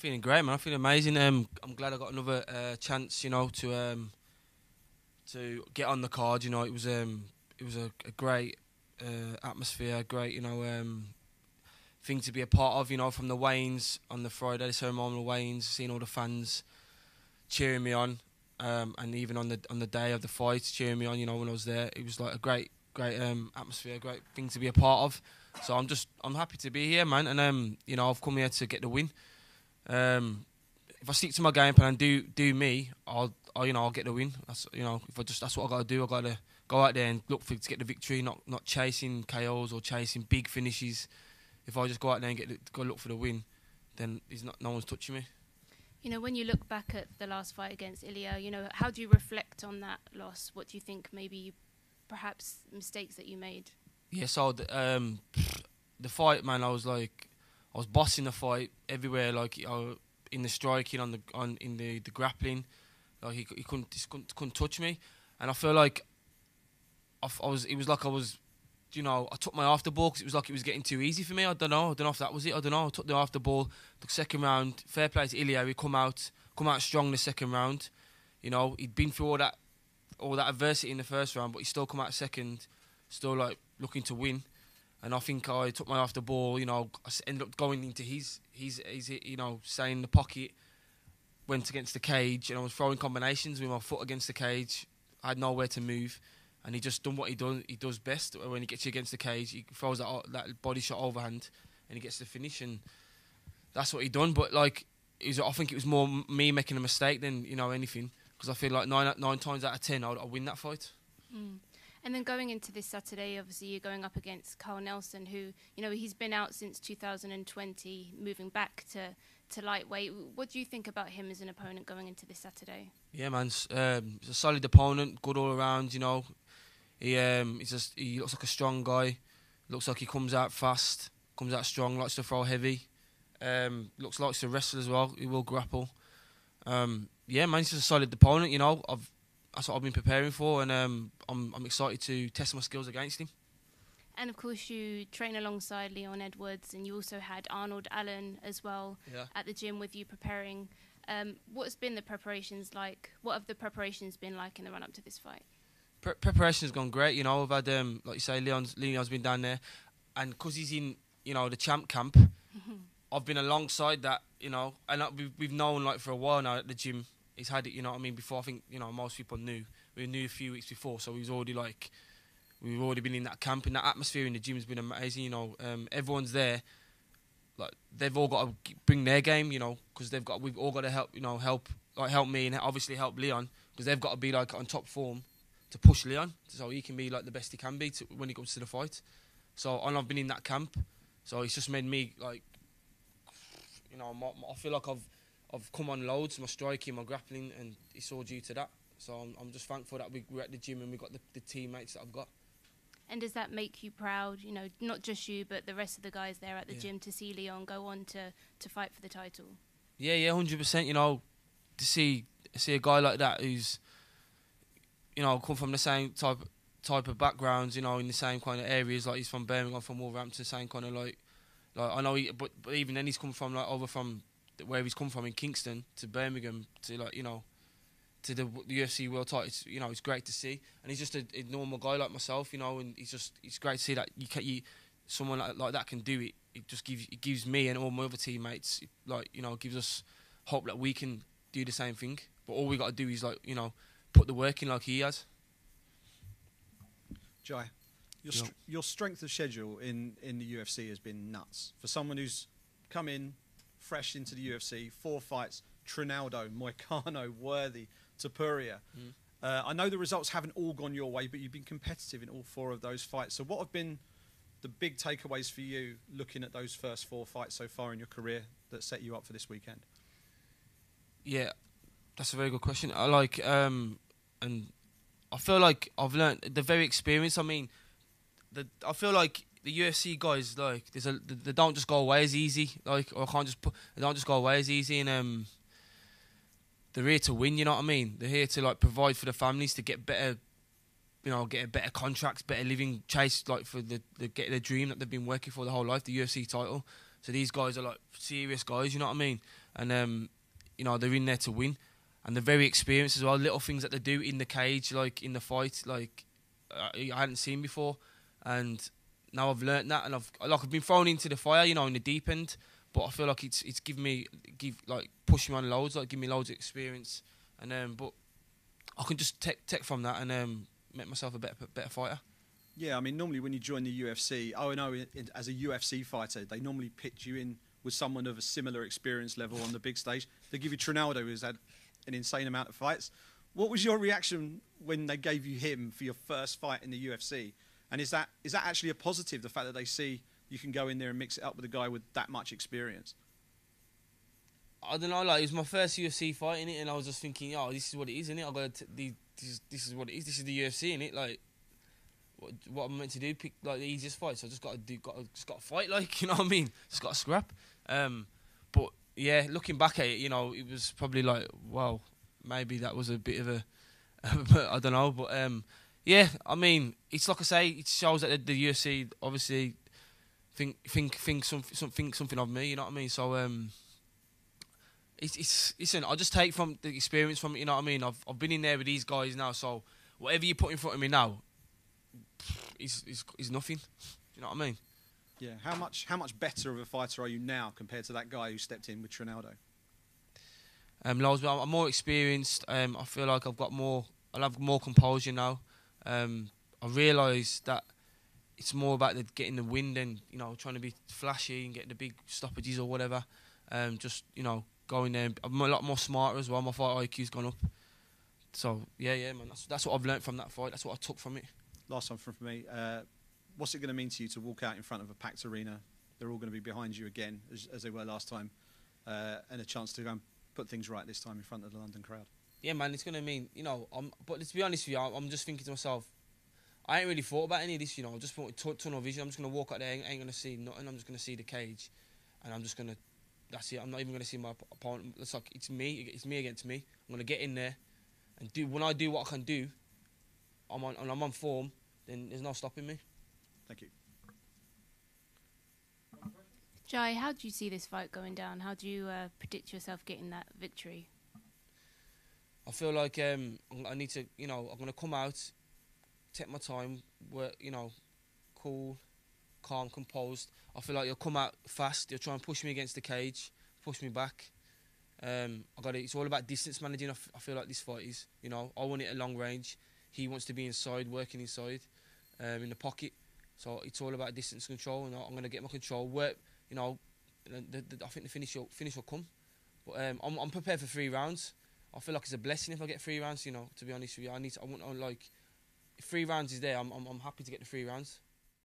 feeling great, man. I'm feeling amazing. I'm glad I got another chance, to get on the card. It was a great atmosphere, great, thing to be a part of. From the weigh-ins on the Friday, the ceremonial weigh-ins, seeing all the fans cheering me on, and even on the day of the fight, cheering me on. When I was there, it was like a great atmosphere, great thing to be a part of. So I'm happy to be here, man. And I've come here to get the win. If I stick to my game plan and do me, I'll get the win. That's what I got to do. I got to go out there and look to get the victory, not chasing KOs or chasing big finishes. If I just go out there and go look for the win, then no one's touching me. When you look back at the last fight against Ilya, how do you reflect on that loss? What do you think perhaps mistakes that you made? Yeah, so the fight, man, I was bossing the fight everywhere, in the striking, in the grappling, he couldn't touch me, and I feel like I took my after ball because it was like it was getting too easy for me. I don't know if that was it. I don't know. I took the after ball. The second round, fair play to Ilya. He come out strong the second round. He'd been through all that adversity in the first round, but he still come out second, still looking to win. And I think I took my after ball. I ended up going into his staying in the pocket, went against the cage, and I was throwing combinations with my foot against the cage. I had nowhere to move. And he just done what he does best. When he gets you against the cage, he throws that body shot overhand, and he gets the finish, and that's what he done. But I think it was more me making a mistake than anything, because I feel like nine times out of 10 I'll win that fight. Mm. And then going into this Saturday, obviously you're going up against Carl Nelson, who he's been out since 2020, moving back to lightweight. What do you think about him as an opponent going into this Saturday? Yeah, man, he's a solid opponent, good all around. He looks like a strong guy. Looks like he comes out fast, comes out strong, likes to throw heavy. Likes to wrestle as well. He will grapple. Yeah, man, he's just a solid opponent. That's what I've been preparing for, and I'm excited to test my skills against him. And of course, you train alongside Leon Edwards, and you also had Arnold Allen as well at the gym with you preparing. What's been the preparations like? What have the preparations been like in the run up to this fight? Preparation's gone great. I've had like you say, Leon's been down there, and because he's in the champ camp, I've been alongside that. And we've known for a while now at the gym. He's had it. Before I think most people knew. We knew a few weeks before, so we've already been in that camp, and that atmosphere in the gym has been amazing. Everyone's there. They've all got to bring their game, because we've all got to help me and obviously help Leon, because they've got to be on top form to push Leon, so he can be the best he can be when he comes to the fight. So, and I've been in that camp, so it's just made me I feel like I've come on loads, my striking, my grappling, and it's all due to that. So I'm just thankful that we're at the gym and we got the teammates that I've got. And does that make you proud, not just you, but the rest of the guys there at the gym, to see Leon go on to fight for the title? Yeah, 100%. To see a guy like that who's, come from the same type of backgrounds, in the same kind of areas. He's from Birmingham, from Wolverhampton, same kind of I know, but even then he's come from over from where he's come from in Kingston to Birmingham to to the UFC world title. It's great to see, and he's just a normal guy like myself, and it's great to see that someone like that can do it. It gives me and all my other teammates gives us hope that we can do the same thing. But all we got to do is put the work in like he has. Jai, your strength of schedule in the UFC has been nuts. For someone who's come in fresh into the UFC, 4 fights, Trinaldo, Moicano, Worthy, Topuria. I know the results haven't all gone your way, but you've been competitive in all 4 of those fights. So what have been the big takeaways for you looking at those first 4 fights so far in your career that set you up for this weekend? Yeah, that's a very good question. And I feel like I've learned, they're very experienced. I feel like the UFC guys, they don't just go away as easy. They don't just go away as easy, and they're here to win. You know what I mean? They're here to provide for the families, to get better, get better contracts, better living, chase for get their dream that they've been working for their whole life, the UFC title. So these guys are serious guys. You know what I mean? and you know, they're in there to win, and they're very experienced as well. Little things that they do in the cage, like in the fight, like I hadn't seen before, and now I've learnt that, and I've been thrown into the fire, you know, in the deep end. But I feel like it's push me on loads, like give me loads of experience, and but I can just take from that and make myself a better fighter. Yeah, I mean, normally when you join the UFC, as a UFC fighter, they normally pitch you in with someone of a similar experience level on the big stage. They give you Trinaldo, who's had an insane amount of fights. What was your reaction when they gave you him for your first fight in the UFC? And is that actually a positive, the fact that they see you can go in there and mix it up with a guy with that much experience? I don't know, like, it was my first UFC fight, innit? And I was just thinking, oh, this is what it is, innit? This is what it is. This is the UFC, innit? Like, what I'm meant to do, pick like the easiest fight. So I just got to fight, like, you know what I mean? Just got to scrap. But yeah, looking back at it, you know, it was probably like, wow, maybe that was a bit of a, I don't know, but yeah, I mean, it's like I say, it shows that the UFC obviously think something of me, you know what I mean? So listen, I just take from the experience from it, you know what I mean? I've been in there with these guys now, so whatever you put in front of me now, is nothing. You know what I mean? Yeah. How much better of a fighter are you now compared to that guy who stepped in with Trinaldo? Loads, I'm more experienced. I feel like I'll have more composure now. I realise that it's more about getting the win than, you know, trying to be flashy and get the big stoppages or whatever. Just, you know, going there. I'm a lot more smarter as well. My fight IQ's gone up. So yeah, man. That's what I've learnt from that fight. That's what I took from it. Last one from me. What's it going to mean to you to walk out in front of a packed arena? They're all going to be behind you again, as they were last time, and a chance to go and put things right this time in front of the London crowd. Yeah, man, it's going to mean, you know, but to be honest with you, I'm just thinking to myself, I ain't really thought about any of this, you know. I just thought tunnel vision. I'm just going to walk out there, ain't going to see nothing. I'm just going to see the cage, and I'm just going to, that's it. I'm not even going to see my opponent. It's like, it's me against me. I'm going to get in there and when I do what I can do, I'm on form, then there's no stopping me. Thank you. Jai, how do you see this fight going down? How do you predict yourself getting that victory? I feel like I need to, you know, I'm going to come out, take my time, work, you know, cool, calm, composed. I feel like you'll come out fast, you'll try and push me against the cage, push me back. It's all about distance managing. I feel like this fight is, you know, I want it at long range. He wants to be inside, working inside, in the pocket. So it's all about distance control, and I'm going to get my control, work, you know, I think the finish will come. But I'm prepared for 3 rounds. I feel like it's a blessing if I get 3 rounds, you know, to be honest with you. If 3 rounds is there, I'm happy to get the 3 rounds.